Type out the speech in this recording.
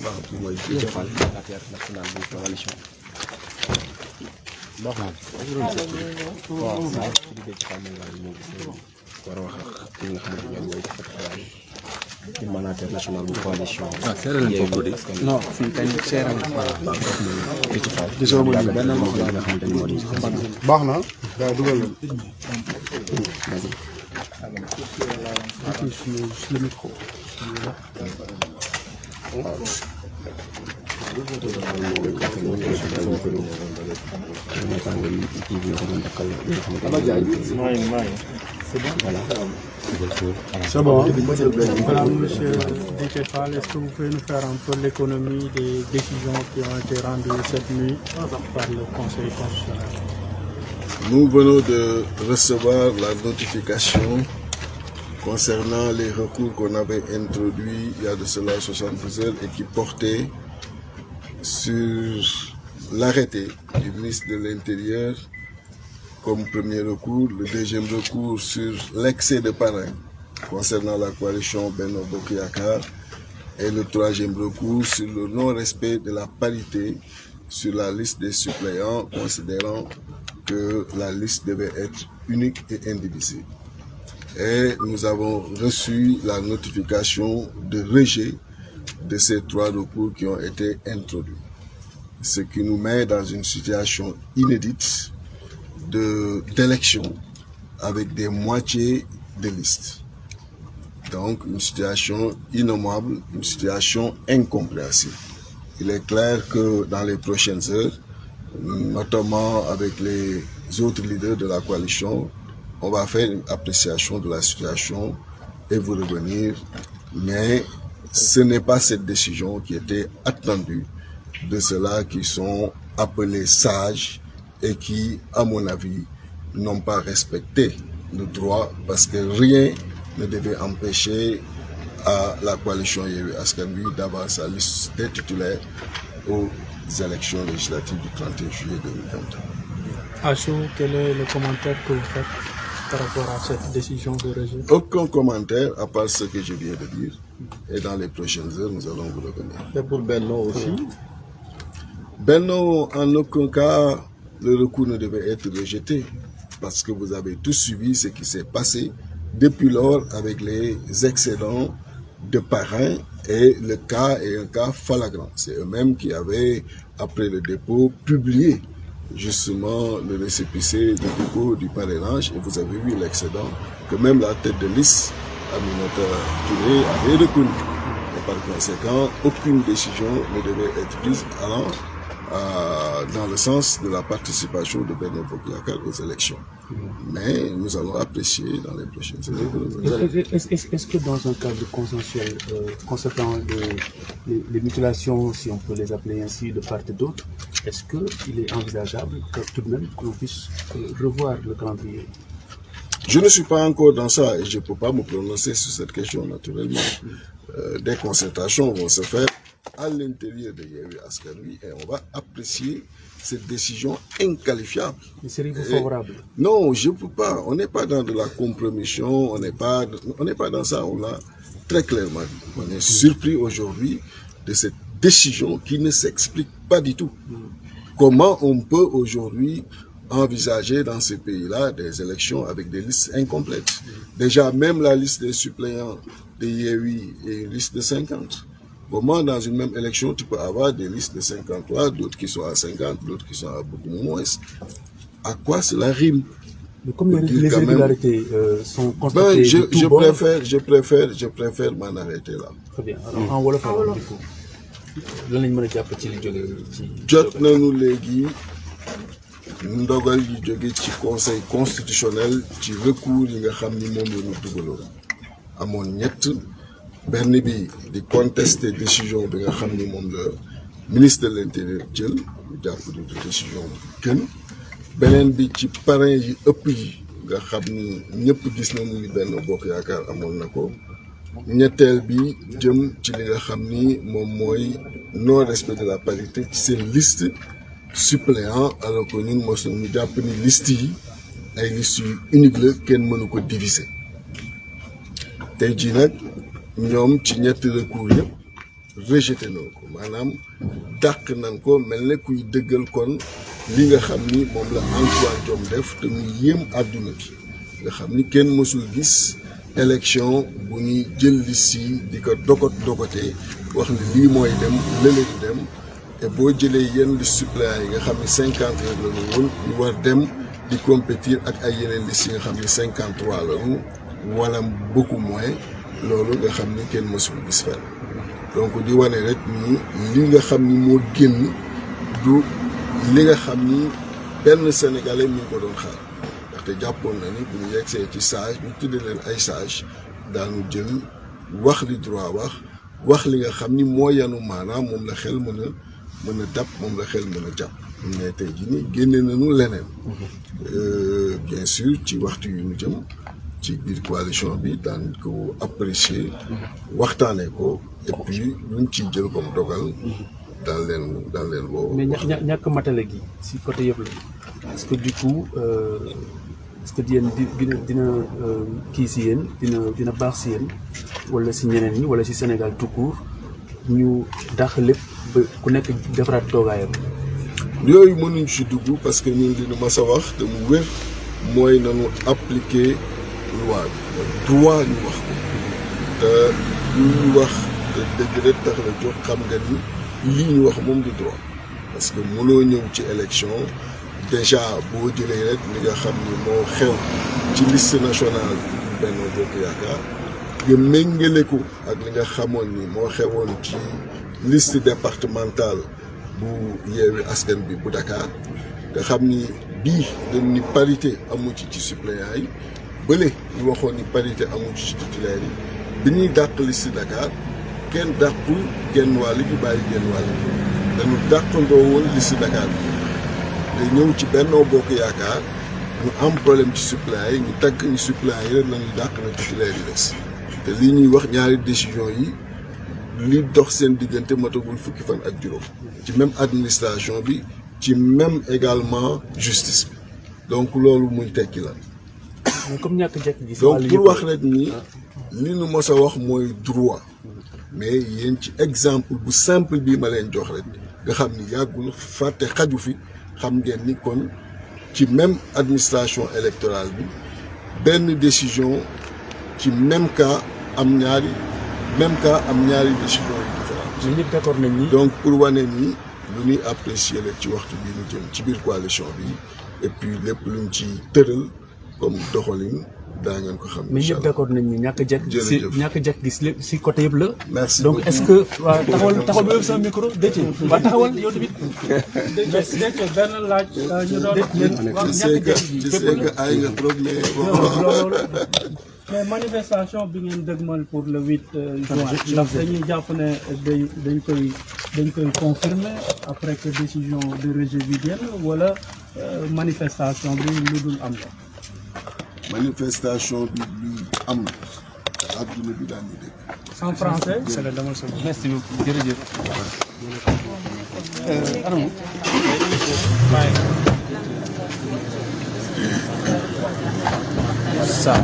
waaw kii mooy Déthié Fall mandataire national bu coalition. baax na. waaw waaw kii di Déthié Fall moom laa ñëw war a wax ak ki nga xamante ne mooy ci mandataire national bu coalition. ah seere nañ foofu de. non fii kañ seere nañ. waaw Déthié Fall. gisoo ma nii benn moo nga xamante ne moo di. baax na. daa dugal la. C'est bon. Voilà, monsieur Déthié Fall, est-ce que vous pouvez nous faire un peu l'économie des décisions qui ont été rendues cette nuit par le Conseil constitutionnel? Nous venons de recevoir la notification concernant les recours qu'on avait introduits il y a de cela 72 heures et qui portaient sur l'arrêté du ministre de l'Intérieur comme premier recours, le deuxième recours sur l'excès de parrain concernant la coalition Benno Bokk Yakaar et le troisième recours sur le non-respect de la parité sur la liste des suppléants, considérant que la liste devait être unique et indivisible. Et nous avons reçu la notification de rejet de ces trois recours qui ont été introduits. Ce qui nous met dans une situation inédite d'élection avec des moitiés de listes. Donc une situation innommable, une situation incompréhensible. Il est clair que dans les prochaines heures, notamment avec les autres leaders de la coalition, on va faire une appréciation de la situation et vous revenir. Mais ce n'est pas cette décision qui était attendue de ceux-là qui sont appelés sages et qui, à mon avis, n'ont pas respecté le droit parce que rien ne devait empêcher à la coalition Yewwi Askan Wi d'avoir sa liste des titulaires aux élections législatives du 31 juillet 2021. À chaud, quel est le commentaire que vous faites par rapport à cette décision de rejet? Aucun commentaire à part ce que je viens de dire. Et dans les prochaines heures, nous allons vous revenir. Et pour Benno aussi? Benno, en aucun cas, le recours ne devait être rejeté parce que vous avez tous suivi ce qui s'est passé depuis lors avec les excédents de parrains et le cas est un cas flagrant. C'est eux-mêmes qui avaient, après le dépôt, publié justement le récépissé de dépôt du parrainage et vous avez vu l'excédent que même la tête de liste, Aminata Touré, avait reconnu. Et par conséquent, aucune décision ne devait être prise allant dans le sens de la participation de Benno Bokk Yakaar aux élections. Mais nous allons apprécier dans les prochaines années. Est-ce que dans un cadre consensuel concernant les mutilations, si on peut les appeler ainsi, de part et d'autre, est-ce qu'il est envisageable que tout de même qu'on puisse revoir le calendrier? Je ne suis pas encore dans ça et je ne peux pas me prononcer sur cette question naturellement. Des concertations vont se faire à l'intérieur de Yewwi Askan Wi et on va apprécier cette décision inqualifiable. Mais seriez-vous favorable? Non, je ne peux pas. On n'est pas dans de la compromission, on n'est pas dans ça. On l'a très clairement dit. On est surpris aujourd'hui de cette décision qui ne s'explique pas du tout. Comment on peut aujourd'hui envisager dans ce pays-là des élections avec des listes incomplètes? Déjà, même la liste des suppléants de Yewwi est une liste de 50. Comment dans une même élection, tu peux avoir des listes de 53, d'autres qui sont à 50, d'autres qui sont à beaucoup moins. À quoi cela rime? Mais comme les irrégularités sont constatées je préfère m'en arrêter là. Très bien. Alors, en wolof du coup, lan lañ mën a jàpp ci li jógee ci. Jot nañu léegi ndogal yi jóge ci conseil constitutionnel ci recours yi nga xam ni moom la ñu dugaloon amoon ñett. benn bi di contester décision bi nga xam ni moom la ministre de l'Intérieur jël ñu jàpp di décision bu gën beneen bi ci parrain yi ëpp yi nga xam ni ñëpp gis nañu ni Benno Bokk Yaakaar amoon na ko ñetteel bi jëm ci li nga xam ni moom mooy non respect de la parité ci seen liste suppléant alors que ñun mos nañu jàpp ni liste yi ay liste yu unique la kenn mënu ko diviser tey jii nag ñoom ci ñetti recours yëpp rejeté nañ ko maanaam dàq nañ ko mel ne kuy dëggal kon li nga xam ni moom la Antoine Diome def te mu yéem àdduna bi nga xam ni kenn mësul gis élection bu ñuy jël liste yi di ko dogotee wax ni lii mooy dem lële du dem te boo jëlee yenn liste suppléants yi nga xam ni 50 rek la ñu woon ñu war dem di compétir ak ay yeneen liste yi nga xam ni 53 la ñu wala beaucoup moins loolu nga xam ni kenn mësul gis fenn donc di wane rek ni li nga xam ni moo génn du li nga xam ni benn sénégalais mi ngi ko doon xaar ndaxte jàppoon na ni bu ñu yegsee ci sage ñu tuddee leen ay sage daanu jël wax li droit wax li nga xam ni moo yanu maanaam moom la xel mën a dab moom la xel mën a jàpp mais tey jii nii génne nañu leneen bien sûr ci waxtu yu ñu jëm ci biir coalition bi daan ko apprécier waxtaanee ko et puis luñ ciy jël comme dogal daal leen woo. mais ñàkk matale gi si côté yëpp la est-ce que du coup est-ce que yéen dina kii si yéen dina baax si yéen wala si ñeneen ñi wala si Sénégal tout court ñu dàq lépp ba ku nekk defaraat toogaayam. yooyu mënuñ ci dugg parce que ñun li ñu mas a wax te mu wér mooy nañu appliquer loi bi droit ñu wax ko te lu ñu wax te dëgg rek tax la jox xam nga ni lii ñu wax moom di droit parce que mënoo ñëw ci élection déjà boo jëlee rek li nga xam ni moo xew ci liste nationale Benno Bokk Yaakaar nga méngale ko ak li nga xamoon ni moo xewoon ci liste départementale bu Yewwi Askan Wi bu Dakar nga xam ni bii dañ ni parité amu ci suppléants yi bële ñu waxoon ni parité amu ci titulaire yi bi ñuy dàq liste Dakar kenn dàqul genn wàll gi bàyyi genn wàll gi dañu dàqandoo woon liste Dakar bi te ñëw ci Benno Bokk Yaakaar ñu am problème ci suppléants yi ñu tagg ñu suppléants yi rek nañu dàq na titulaire yi des te lii ñuy wax ñaari décision yi li dox seen diggante matagul fukki fan ak juróom ci même administration bi ci même également justice bi donc loolu muy tekki la comme ñàkk jekk gi donc pour wax rek ni li nu mos a wax mooy droit mais yéen ci exemple bu simple bii ma leen jox rek nga xam ni yàggul fàtte xaju fi xam ngeen ni kon ci même administration électorale bi benn décision ci même cas am ñaari décision yu différentes. ñëpp d'accord nañ ni. donc pour wane ni lu ñuy apprécier la ci waxtu bi ñu jëm ci biir coalition bi et puis lépp luñ ci tëral comme doxalin daa ngeen ko xam. mais ñëpp d'accord nañ ni ñàkk jekk gis lépp si côté yëpp la. merci donc est-ce que waaw taxawal bi sama micro Déthié waaw taxawal yow tamit. Déthié benn laaj ñu doon wax ñàkk jekk gi je sais que ay nga trop mais mais manifestation bi ngeen dëgmal pour le 8 juin ndax dañuy jàpp ne dañ koy confirmer après que décision de rejet bi génn wala manifestation bi lu dul am la. manifestation bi lu am na adduna bi daan ñu dégg. en français. merci beaucoup jërëjëf. ça.